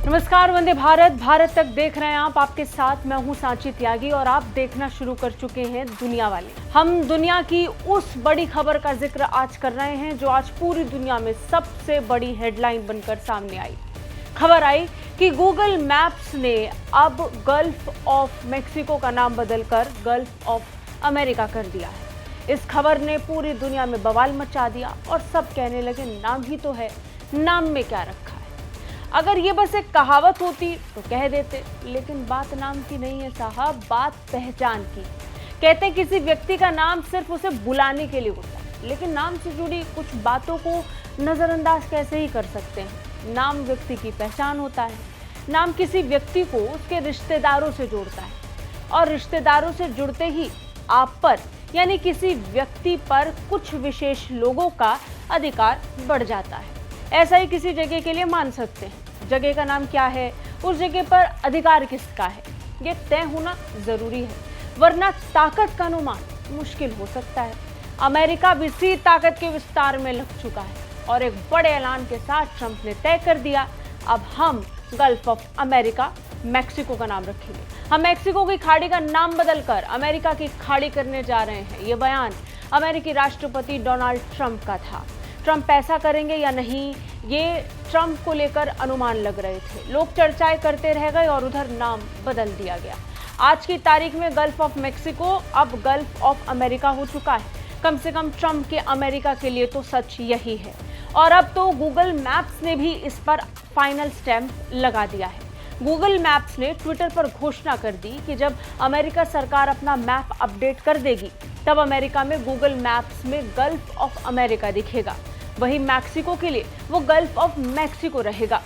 नमस्कार, वंदे भारत, भारत तक देख रहे हैं आप। आपके साथ मैं हूं सांची त्यागी और आप देखना शुरू कर चुके हैं दुनिया वाले। हम दुनिया की उस बड़ी खबर का जिक्र आज कर रहे हैं जो आज पूरी दुनिया में सबसे बड़ी हेडलाइन बनकर सामने आई। खबर आई कि गूगल मैप्स ने अब गल्फ ऑफ मैक्सिको का नाम बदलकर गल्फ ऑफ अमेरिका कर दिया है। इस खबर ने पूरी दुनिया में बवाल मचा दिया और सब कहने लगे नाम ही तो है, नाम में क्या रखा है। अगर ये बस एक कहावत होती तो कह देते, लेकिन बात नाम की नहीं है साहब, बात पहचान की। कहते हैं किसी व्यक्ति का नाम सिर्फ उसे बुलाने के लिए होता है, लेकिन नाम से जुड़ी कुछ बातों को नजरअंदाज कैसे ही कर सकते हैं। नाम व्यक्ति की पहचान होता है। नाम किसी व्यक्ति को उसके रिश्तेदारों से जोड़ता है और रिश्तेदारों से जुड़ते ही आप पर यानी किसी व्यक्ति पर कुछ विशेष लोगों का अधिकार बढ़ जाता है। ऐसा ही किसी जगह के लिए मान सकते हैं। जगह का नाम क्या है, उस जगह पर अधिकार किसका है, ये तय होना जरूरी है, वरना ताकत का अनुमान मुश्किल हो सकता है। अमेरिका भी इसी ताकत के विस्तार में लग चुका है और एक बड़े ऐलान के साथ ट्रंप ने तय कर दिया, अब हम गल्फ ऑफ अमेरिका मैक्सिको का नाम रखेंगे। हम मैक्सिको की खाड़ी का नाम बदलकर अमेरिका की खाड़ी करने जा रहे हैं। ये बयान अमेरिकी राष्ट्रपति डोनाल्ड ट्रंप का था। ट्रंप ऐसा करेंगे या नहीं, ये ट्रंप को लेकर अनुमान लग रहे थे। लोग चर्चाएं करते रह गए और उधर नाम बदल दिया गया। आज की तारीख में गल्फ ऑफ मैक्सिको अब गल्फ ऑफ अमेरिका हो चुका है। कम से कम ट्रंप के अमेरिका के लिए तो सच यही है। और अब तो गूगल मैप्स ने भी इस पर फाइनल स्टैंप लगा दिया है। गूगल मैप्स ने ट्विटर पर घोषणा कर दी कि जब अमेरिका सरकार अपना मैप अपडेट कर देगी, तब अमेरिका में गूगल मैप्स में गल्फ ऑफ अमेरिका दिखेगा। वहीं मैक्सिको के लिए वो गल्फ ऑफ मैक्सिको रहेगा।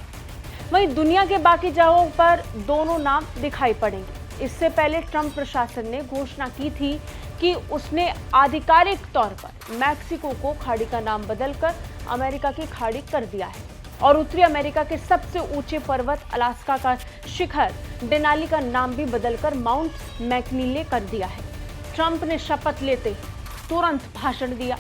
वहीं दुनिया के बाकी जगहों पर दोनों नाम दिखाई पड़ेंगे। इससे पहले ट्रंप प्रशासन ने घोषणा की थी कि उसने आधिकारिक तौर पर मैक्सिको को खाड़ी का नाम बदलकर अमेरिका की खाड़ी कर दिया है और उत्तरी अमेरिका के सबसे ऊंचे पर्वत अलास्का का शिखर डेनाली का नाम भी बदलकर माउंट मैकनिले कर दिया है। ट्रंप ने शपथ लेते तुरंत भाषण दिया।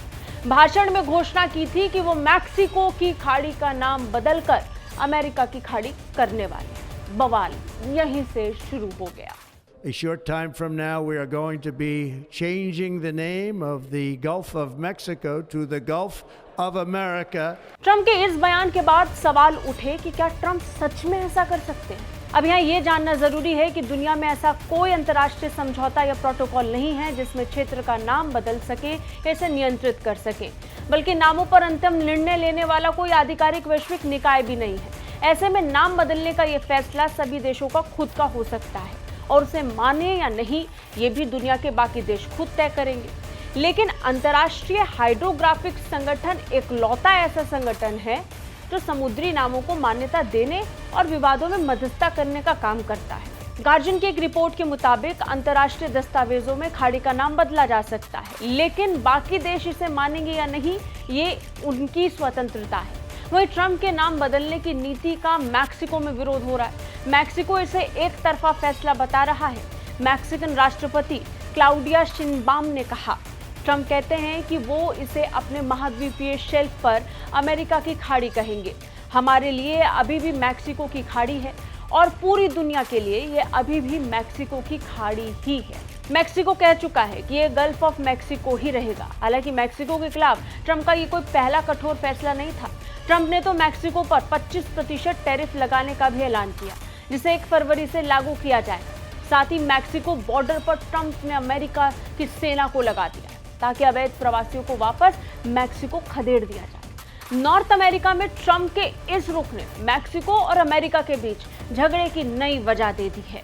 भाषण में घोषणा की थी कि वो मैक्सिको की खाड़ी का नाम बदलकर अमेरिका की खाड़ी करने वाले। बवाल यहीं से शुरू हो गया। A short time from now, we are going to be changing the name of the Gulf of Mexico to the Gulf of America. Trump के इस बयान के बाद सवाल उठे कि क्या ट्रंप सच में ऐसा कर सकते हैं। अब यहाँ ये जानना जरूरी है कि दुनिया में ऐसा कोई अंतर्राष्ट्रीय समझौता या प्रोटोकॉल नहीं है जिसमें क्षेत्र का नाम बदल सके या इसे नियंत्रित कर सके, बल्कि नामों पर अंतिम निर्णय लेने वाला कोई आधिकारिक वैश्विक निकाय भी नहीं है। ऐसे में नाम बदलने का ये फैसला सभी देशों का खुद का हो सकता है और उसे माने या नहीं, ये भी दुनिया के बाकी देश खुद तय करेंगे। लेकिन अंतर्राष्ट्रीय हाइड्रोग्राफिक संगठन एकलौता ऐसा संगठन है जो समुद्री नामों को मान्यता देने और विवादों में मध्यस्थता करने का काम करता है। गार्जियन की एक रिपोर्ट के मुताबिक अंतर्राष्ट्रीय दस्तावेजों में खाड़ी का नाम बदला जा सकता है, लेकिन बाकी देश इसे मानेंगे या नहीं, ये उनकी स्वतंत्रता है। वहीं ट्रंप के नाम बदलने की नीति का मैक्सिको में विरोध हो रहा है। मैक्सिको इसे एक तरफा फैसला बता रहा है। मैक्सिकन राष्ट्रपति क्लाउडिया शिनबाम ने कहा, ट्रंप कहते हैं कि वो इसे अपने महाद्वीपीय शेल्फ पर अमेरिका की खाड़ी कहेंगे। हमारे लिए अभी भी मैक्सिको की खाड़ी है और पूरी दुनिया के लिए ये अभी भी मैक्सिको की खाड़ी ही है। मैक्सिको कह चुका है कि ये गल्फ ऑफ मैक्सिको ही रहेगा। हालांकि मैक्सिको के खिलाफ ट्रंप का ये कोई पहला कठोर फैसला नहीं था। ट्रंप ने तो मैक्सिको पर 25% टैरिफ लगाने का भी ऐलान किया, जिसे 1 फरवरी से लागू किया जाएगा। साथ ही मैक्सिको बॉर्डर पर ट्रंप ने अमेरिका की सेना को लगा दिया ताकि अवैध प्रवासियों को वापस मैक्सिको खदेड़ दिया जाए। नॉर्थ अमेरिका में ट्रंप के इस रुख ने मैक्सिको और अमेरिका के बीच झगड़े की नई वजह दे दी है।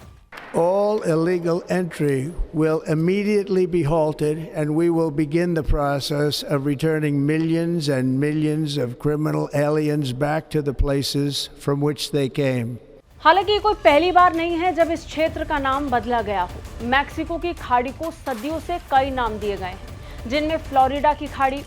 All illegal entry will immediately be halted, and we will begin the process of returning millions and millions of criminal aliens back to the places from which they came. हालांकि ये कोई पहली बार नहीं है जब इस क्षेत्र का नाम बदला गया हो। मैक्सिको की खाड़ी को सदियों से कई नाम दिए गए हैं, जिनमें फ्लोरिडा की खाड़ी,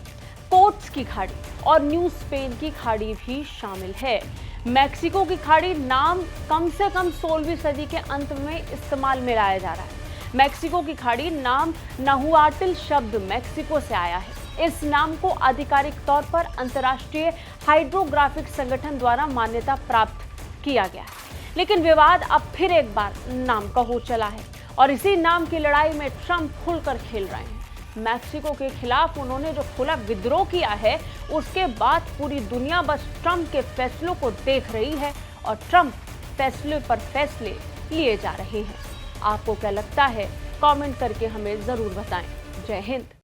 कोट्स की खाड़ी और न्यू स्पेन की खाड़ी भी शामिल है। मैक्सिको की खाड़ी नाम कम से कम 16वीं सदी के अंत में इस्तेमाल में लाया जा रहा है। मैक्सिको की खाड़ी नाम नाहुआटिल शब्द मैक्सिको से आया है। इस नाम को आधिकारिक तौर पर अंतर्राष्ट्रीय हाइड्रोग्राफिक संगठन द्वारा मान्यता प्राप्त किया गया है। लेकिन विवाद अब फिर एक बार नाम का हो चला है और इसी नाम की लड़ाई में ट्रंप खुलकर खेल रहे हैं। मैक्सिको के खिलाफ उन्होंने जो खुला विद्रोह किया है, उसके बाद पूरी दुनिया बस ट्रंप के फैसलों को देख रही है और ट्रंप फैसले पर फैसले लिए जा रहे हैं। आपको क्या लगता है? कमेंट करके हमें जरूर बताएं। जय हिंद।